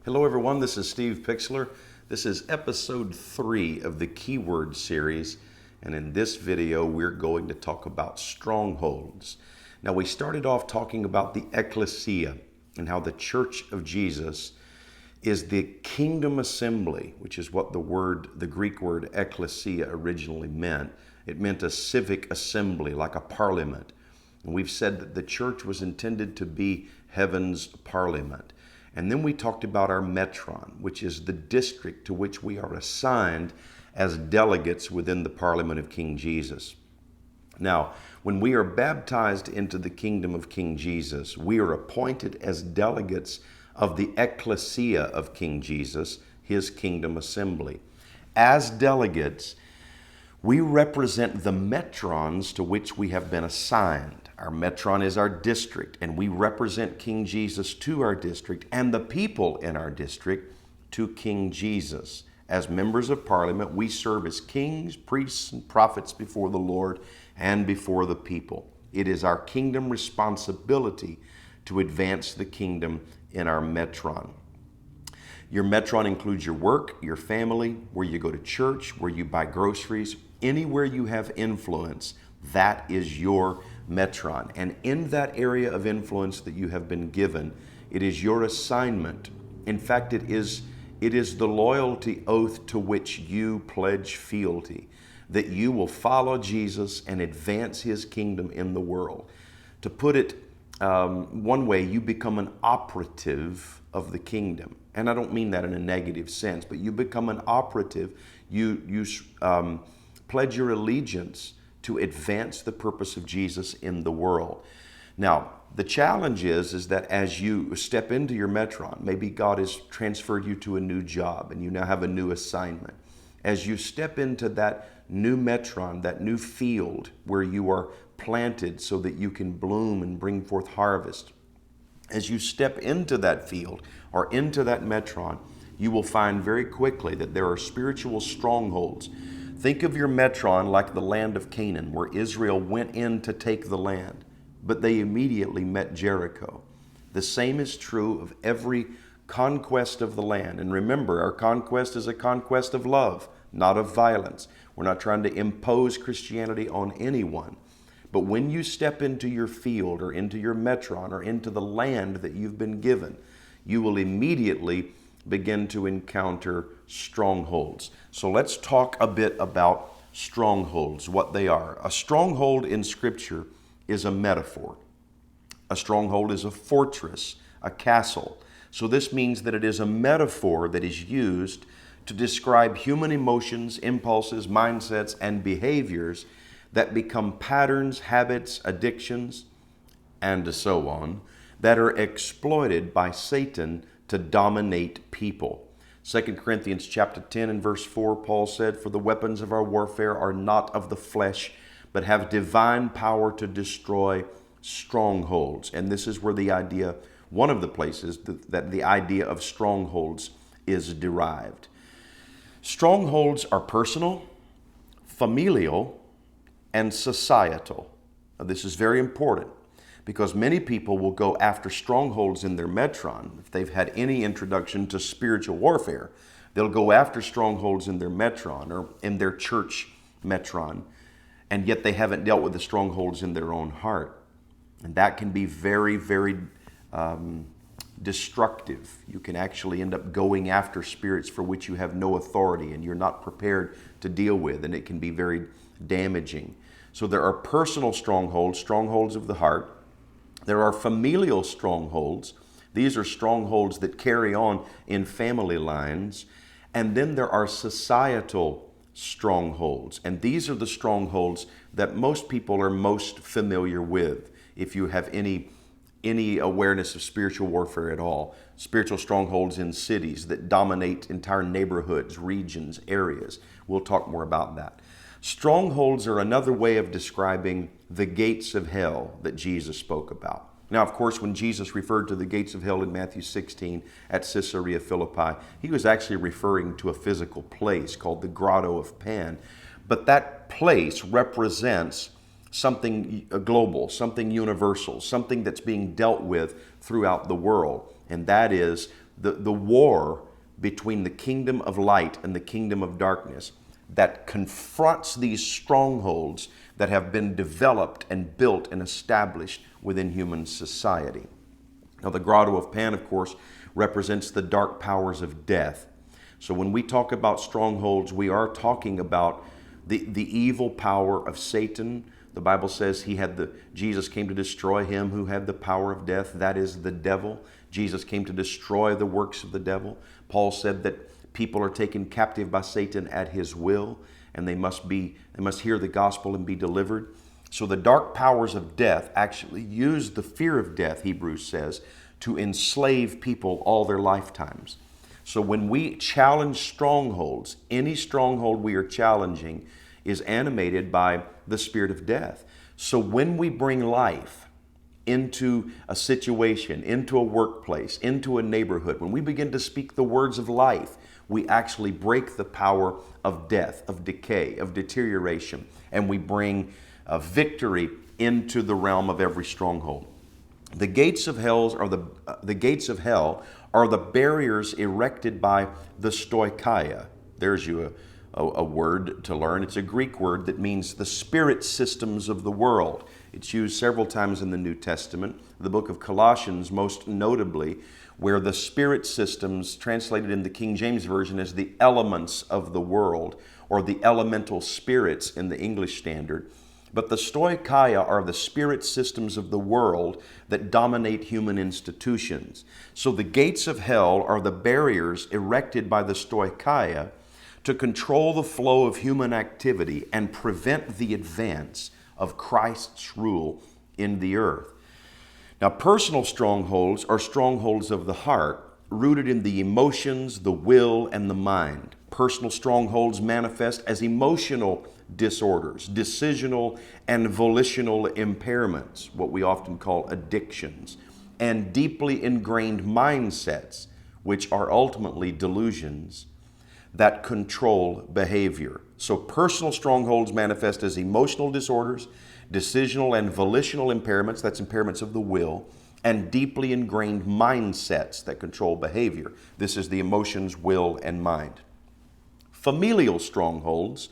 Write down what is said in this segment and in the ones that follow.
Hello everyone, this is Steve Pixler. This is episode 3 of the Keyword series, and in this video we're going to talk about strongholds. Now, we started off talking about the ecclesia and how the Church of Jesus is the kingdom assembly, which is what the Greek word ecclesia originally meant. It meant a civic assembly, like a parliament. And we've said that the church was intended to be heaven's parliament. And then we talked about our metron, which is the district to which we are assigned as delegates within the parliament of King Jesus. Now, when we are baptized into the kingdom of King Jesus, we are appointed as delegates of the ecclesia of King Jesus, his kingdom assembly. As delegates, we represent the metrons to which we have been assigned. Our metron is our district, and we represent King Jesus to our district and the people in our district to King Jesus. As members of parliament, we serve as kings, priests, and prophets before the Lord and before the people. It is our kingdom responsibility to advance the kingdom in our metron. Your metron includes your work, your family, where you go to church, where you buy groceries, anywhere you have influence. That is your metron. And in that area of influence that you have been given, it is your assignment. In fact, it is the loyalty oath to which you pledge fealty, that you will follow Jesus and advance his kingdom in the world. To put it one way, you become an operative of the kingdom. And I don't mean that in a negative sense, but you become an operative. You pledge your allegiance to advance the purpose of Jesus in the world. Now, the challenge is that as you step into your metron, maybe God has transferred you to a new job and you now have a new assignment. As you step into that new metron, that new field where you are planted so that you can bloom and bring forth harvest, as you step into that field or into that metron, you will find very quickly that there are spiritual strongholds. Think of your metron like the land of Canaan, where Israel went in to take the land, but they immediately met Jericho. The same is true of every conquest of the land. And remember, our conquest is a conquest of love, not of violence. We're not trying to impose Christianity on anyone. But when you step into your field or into your metron or into the land that you've been given, you will immediately begin to encounter strongholds. So let's talk a bit about strongholds, what they are. A stronghold in Scripture is a metaphor. A stronghold is a fortress, a castle. So this means that it is a metaphor that is used to describe human emotions, impulses, mindsets, and behaviors that become patterns, habits, addictions, and so on, that are exploited by Satan to dominate people. 2 Corinthians chapter 10 and verse 4, Paul said, "For the weapons of our warfare are not of the flesh, but have divine power to destroy strongholds." And this is where the idea, one of the places that the idea of strongholds is derived. Strongholds are personal, familial, and societal. Now, this is very important, because many people will go after strongholds in their metron. If they've had any introduction to spiritual warfare, they'll go after strongholds in their metron or in their church metron, and yet they haven't dealt with the strongholds in their own heart. And that can be very, very destructive. You can actually end up going after spirits for which you have no authority and you're not prepared to deal with, and it can be very damaging. So there are personal strongholds, strongholds of the heart. There are familial strongholds. These are strongholds that carry on in family lines. And then there are societal strongholds. And these are the strongholds that most people are most familiar with. If you have any awareness of spiritual warfare at all, spiritual strongholds in cities that dominate entire neighborhoods, regions, areas. We'll talk more about that. Strongholds are another way of describing the gates of hell that Jesus spoke about. Now, of course, when Jesus referred to the gates of hell in Matthew 16 at Caesarea Philippi, he was actually referring to a physical place called the Grotto of Pan. But that place represents something global, something universal, something that's being dealt with throughout the world. And that is the war between the kingdom of light and the kingdom of darkness that confronts these strongholds that have been developed and built and established within human society. Now, the grotto of Pan, of course, represents the dark powers of death. So when we talk about strongholds, we are talking about the evil power of Satan. The Bible says Jesus came to destroy him who had the power of death, that is the devil. Jesus came to destroy the works of the devil. Paul said that people are taken captive by Satan at his will, and they must hear the gospel and be delivered. So the dark powers of death actually use the fear of death, Hebrews says, to enslave people all their lifetimes. So when we challenge strongholds, any stronghold we are challenging is animated by the spirit of death. So when we bring life into a situation, into a workplace, into a neighborhood, when we begin to speak the words of life, we actually break the power of death, of decay, of deterioration, and we bring victory into the realm of every stronghold. The gates of hell are the barriers erected by the stoicheia. There's you a word to learn. It's a Greek word that means the spirit systems of the world. It's used several times in the New Testament. The book of Colossians, most notably, where the spirit systems, translated in the King James Version as the elements of the world, or the elemental spirits in the English Standard. But the stoicheia are the spirit systems of the world that dominate human institutions. So the gates of hell are the barriers erected by the stoicheia to control the flow of human activity and prevent the advance of Christ's rule in the earth. Now, personal strongholds are strongholds of the heart, rooted in the emotions, the will, and the mind. Personal strongholds manifest as emotional disorders, decisional and volitional impairments, what we often call addictions, and deeply ingrained mindsets, which are ultimately delusions that control behavior. So personal strongholds manifest as emotional disorders, decisional and volitional impairments, that's impairments of the will, and deeply ingrained mindsets that control behavior. This is the emotions, will, and mind. Familial strongholds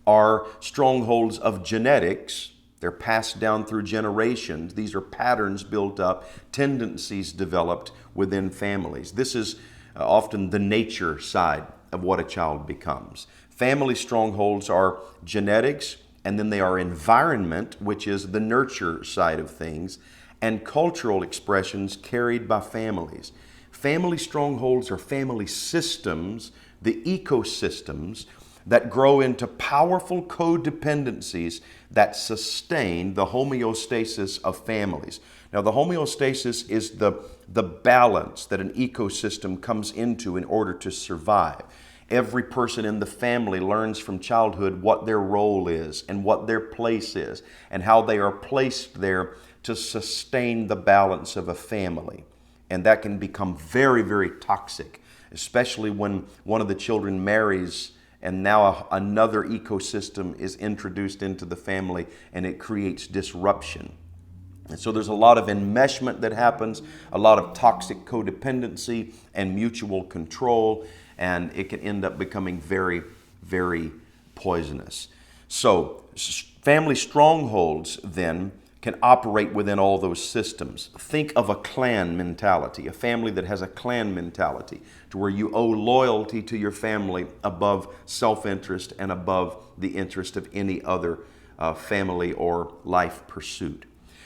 are strongholds of genetics. They're passed down through generations. These are patterns built up, tendencies developed within families. This is often the nature side of what a child becomes. Family strongholds are genetics, and then they are environment, which is the nurture side of things, and cultural expressions carried by families. Family strongholds are family systems, the ecosystems that grow into powerful codependencies that sustain the homeostasis of families. Now, the homeostasis is the balance that an ecosystem comes into in order to survive. Every person in the family learns from childhood what their role is and what their place is and how they are placed there to sustain the balance of a family. And that can become very, very toxic, especially when one of the children marries and now another ecosystem is introduced into the family and it creates disruption. And so there's a lot of enmeshment that happens, a lot of toxic codependency and mutual control, and it can end up becoming very, very poisonous. So family strongholds then can operate within all those systems. Think of a clan mentality, a family that has a clan mentality, to where you owe loyalty to your family above self-interest and above the interest of any other family or life pursuit.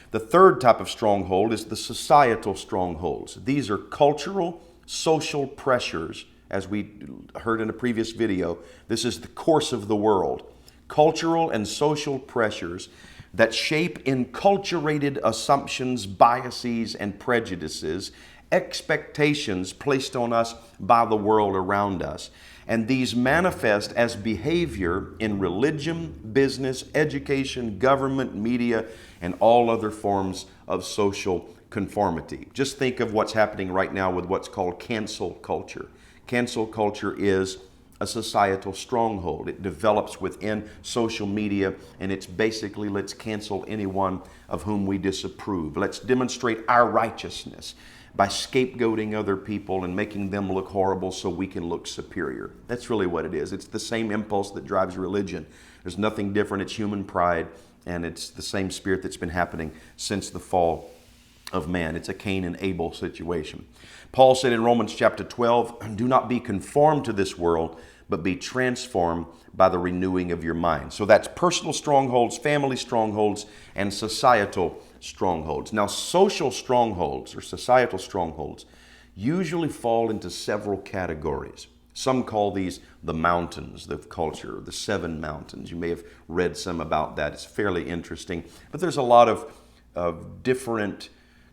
The third type of stronghold is the societal strongholds. These are cultural, social pressures. As we heard in a previous video, this is the course of the world. Cultural and social pressures that shape enculturated assumptions, biases, and prejudices, expectations placed on us by the world around us. And these manifest as behavior in religion, business, education, government, media, and all other forms of social conformity. Just think of what's happening right now with what's called cancel culture. Cancel culture is a societal stronghold. It develops within social media, and it's basically, let's cancel anyone of whom we disapprove. Let's demonstrate our righteousness by scapegoating other people and making them look horrible so we can look superior. That's really what it is. It's the same impulse that drives religion. There's nothing different. It's human pride, and it's the same spirit that's been happening since the fall of man. It's a Cain and Abel situation. Paul said in Romans chapter 12, do not be conformed to this world, but be transformed by the renewing of your mind. So that's personal strongholds, family strongholds, and societal strongholds. Now, social strongholds or societal strongholds usually fall into several categories. Some call these the mountains of culture, the 7 mountains. You may have read some about that. It's fairly interesting. But there's a lot of different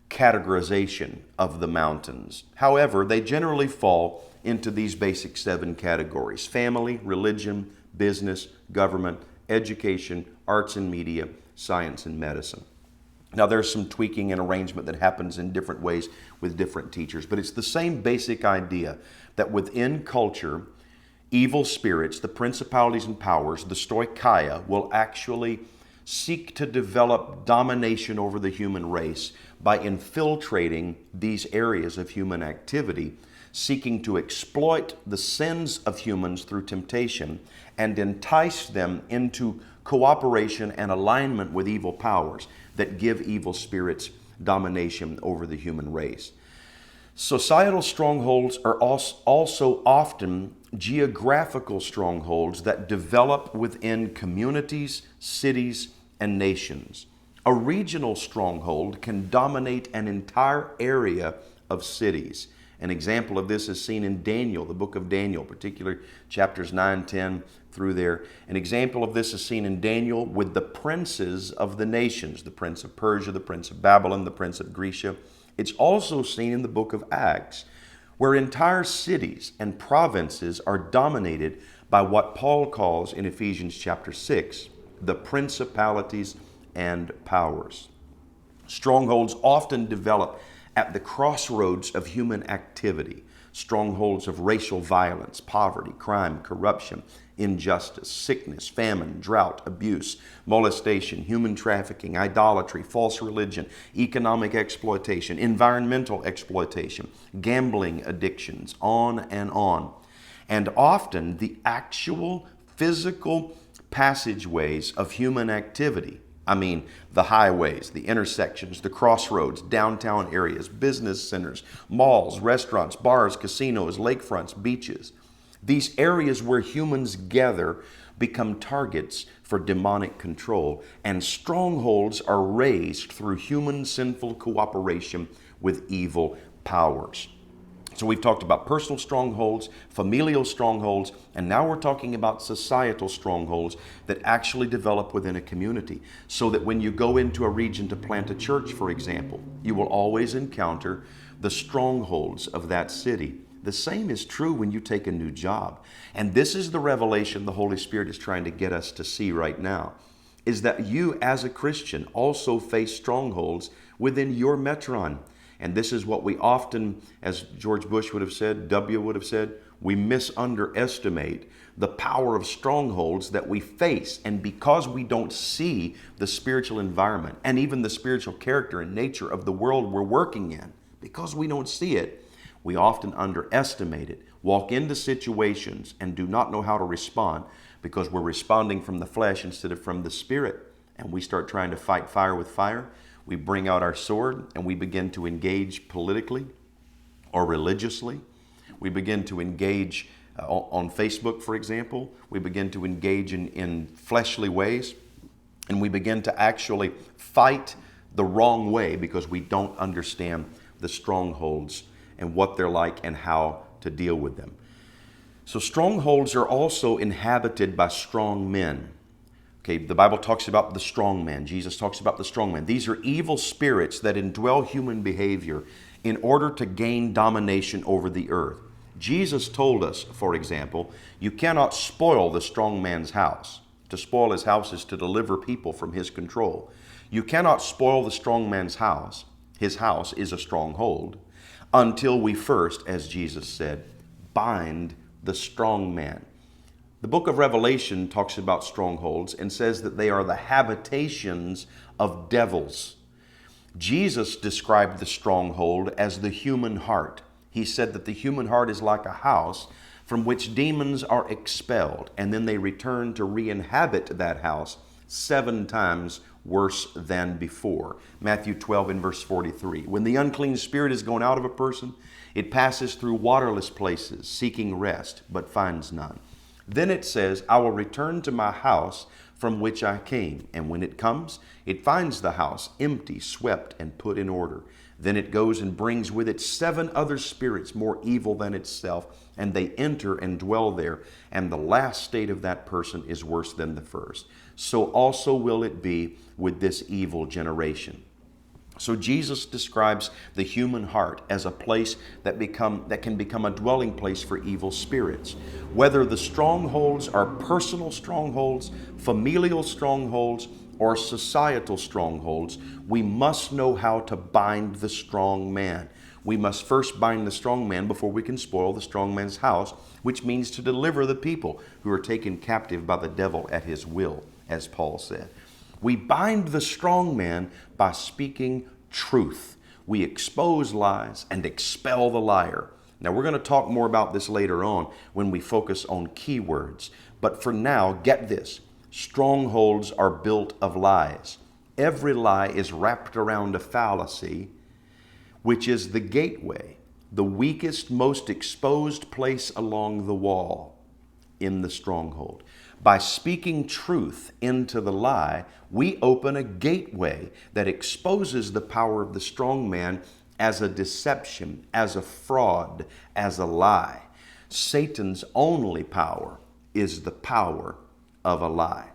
categorization of the mountains. However, they generally fall into these basic 7 categories: family, religion, business, government, education, arts and media, science and medicine. Now, there's some tweaking and arrangement that happens in different ways with different teachers, but it's the same basic idea that within culture, evil spirits, the principalities and powers, the stoicheia, will actually seek to develop domination over the human race by infiltrating these areas of human activity, seeking to exploit the sins of humans through temptation and entice them into cooperation and alignment with evil powers that give evil spirits domination over the human race. Societal strongholds are also often geographical strongholds that develop within communities, cities, and nations. A regional stronghold can dominate an entire area of cities. An example of this is seen in Daniel, the book of Daniel, particularly chapters 9, 10 through there. An example of this is seen in Daniel with the princes of the nations, the prince of Persia, the prince of Babylon, the prince of Grecia. It's also seen in the book of Acts, where entire cities and provinces are dominated by what Paul calls in Ephesians chapter 6, the principalities and powers. Strongholds often develop at the crossroads of human activity. Strongholds of racial violence, poverty, crime, corruption, injustice, sickness, famine, drought, abuse, molestation, human trafficking, idolatry, false religion, economic exploitation, environmental exploitation, gambling addictions, on and on. And often the actual physical passageways of human activity, the highways, the intersections, the crossroads, downtown areas, business centers, malls, restaurants, bars, casinos, lakefronts, beaches. These areas where humans gather become targets for demonic control, and strongholds are raised through human sinful cooperation with evil powers. So we've talked about personal strongholds, familial strongholds, and now we're talking about societal strongholds that actually develop within a community. So that when you go into a region to plant a church, for example, you will always encounter the strongholds of that city. The same is true when you take a new job. And this is the revelation the Holy Spirit is trying to get us to see right now, is that you as a Christian also face strongholds within your metron. And this is what we often, as George Bush would have said, W would have said, we misunderestimate the power of strongholds that we face. And because we don't see the spiritual environment and even the spiritual character and nature of the world we're working in, because we don't see it, we often underestimate it, walk into situations and do not know how to respond because we're responding from the flesh instead of from the spirit. And we start trying to fight fire with fire. We bring out our sword and we begin to engage politically or religiously. We begin to engage on Facebook, for example. We begin to engage in fleshly ways, and we begin to actually fight the wrong way because we don't understand the strongholds and what they're like and how to deal with them. So strongholds are also inhabited by strong men. Okay, the Bible talks about the strong man. Jesus talks about the strong man. These are evil spirits that indwell human behavior in order to gain domination over the earth. Jesus told us, for example, you cannot spoil the strong man's house. To spoil his house is to deliver people from his control. You cannot spoil the strong man's house. His house is a stronghold until we first, as Jesus said, bind the strong man. The book of Revelation talks about strongholds and says that they are the habitations of devils. Jesus described the stronghold as the human heart. He said that the human heart is like a house from which demons are expelled, and then they return to re-inhabit that house 7 times worse than before. Matthew 12 and verse 43. When the unclean spirit is gone out of a person, it passes through waterless places, seeking rest, but finds none. Then it says, I will return to my house from which I came. And when it comes, it finds the house empty, swept, and put in order. Then it goes and brings with it 7 other spirits more evil than itself, and they enter and dwell there. And the last state of that person is worse than the first. So also will it be with this evil generation. So Jesus describes the human heart as a place that can become a dwelling place for evil spirits. Whether the strongholds are personal strongholds, familial strongholds, or societal strongholds, we must know how to bind the strong man. We must first bind the strong man before we can spoil the strong man's house, which means to deliver the people who are taken captive by the devil at his will, as Paul said. We bind the strong man by speaking truth. We expose lies and expel the liar. Now, we're going to talk more about this later on when we focus on keywords. But for now, get this. Strongholds are built of lies. Every lie is wrapped around a fallacy, which is the gateway, the weakest, most exposed place along the wall in the stronghold. By speaking truth into the lie, we open a gateway that exposes the power of the strong man as a deception, as a fraud, as a lie. Satan's only power is the power of a lie.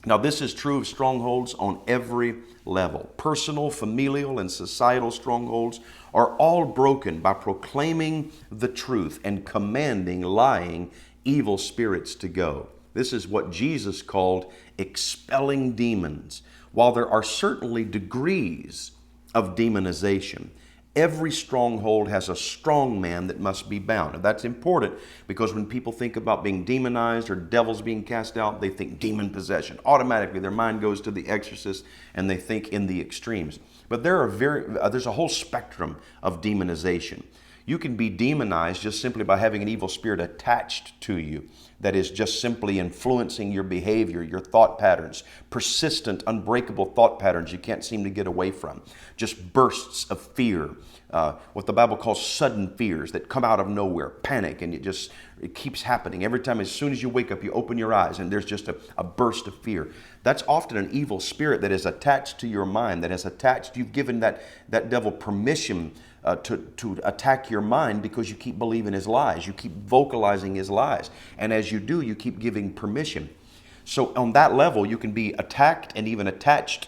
Now, this is true of strongholds on every level. Personal, familial, and societal strongholds are all broken by proclaiming the truth and commanding lying, evil spirits to go. This is what Jesus called expelling demons. While there are certainly degrees of demonization, every stronghold has a strong man that must be bound. And that's important because when people think about being demonized or devils being cast out, they think demon possession. Automatically, their mind goes to the exorcist and they think in the extremes. But there's a whole spectrum of demonization. You can be demonized just simply by having an evil spirit attached to you that is just simply influencing your behavior, your thought patterns, persistent, unbreakable thought patterns you can't seem to get away from. Just bursts of fear, what the Bible calls sudden fears that come out of nowhere, panic, and it keeps happening. Every time, as soon as you wake up, you open your eyes and there's just a burst of fear. That's often an evil spirit that is attached to your mind, you've given that devil permission to attack your mind because you keep believing his lies. You keep vocalizing his lies. And as you do, you keep giving permission. So on that level, you can be attacked and even attached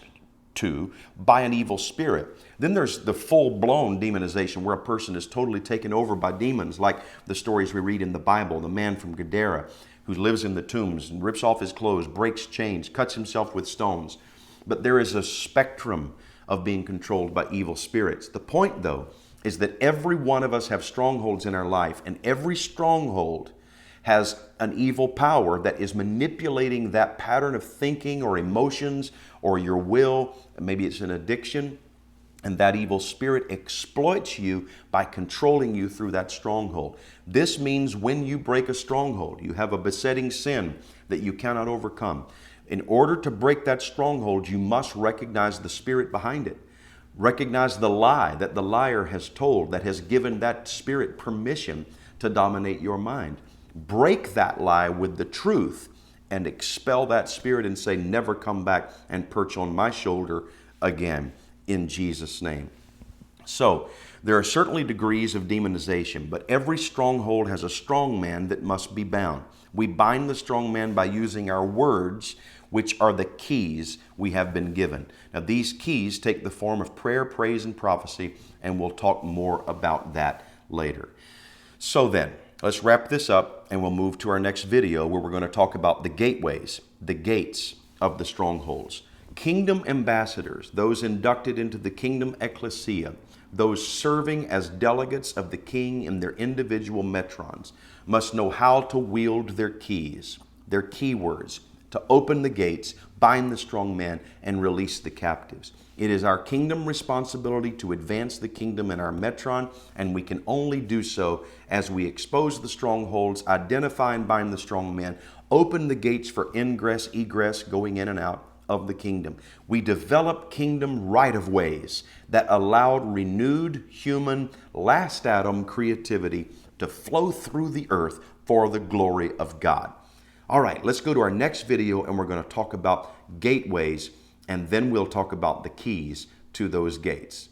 to by an evil spirit. Then there's the full-blown demonization where a person is totally taken over by demons, like the stories we read in the Bible, the man from Gadara who lives in the tombs and rips off his clothes, breaks chains, cuts himself with stones. But there is a spectrum of being controlled by evil spirits. The point, though, is that every one of us have strongholds in our life, and every stronghold has an evil power that is manipulating that pattern of thinking or emotions or your will. Maybe it's an addiction, and that evil spirit exploits you by controlling you through that stronghold. This means when you break a stronghold, you have a besetting sin that you cannot overcome. In order to break that stronghold, you must recognize the spirit behind it. Recognize the lie that the liar has told that has given that spirit permission to dominate your mind. Break that lie with the truth and expel that spirit and say, never come back and perch on my shoulder again in Jesus' name. So there are certainly degrees of demonization, but every stronghold has a strong man that must be bound. We bind the strong man by using our words, which are the keys we have been given. Now, these keys take the form of prayer, praise, and prophecy, and we'll talk more about that later. So then, let's wrap this up, and we'll move to our next video where we're going to talk about the gateways, the gates of the strongholds. Kingdom ambassadors, those inducted into the kingdom ecclesia, those serving as delegates of the king in their individual metrons, must know how to wield their keys, their keywords, to open the gates, bind the strong man, and release the captives. It is our kingdom responsibility to advance the kingdom in our metron, and we can only do so as we expose the strongholds, identify and bind the strong men, open the gates for ingress, egress, going in and out of the kingdom. We develop kingdom right-of-ways that allowed renewed human last Adam creativity to flow through the earth for the glory of God. All right, let's go to our next video, and we're going to talk about gateways, and then we'll talk about the keys to those gates.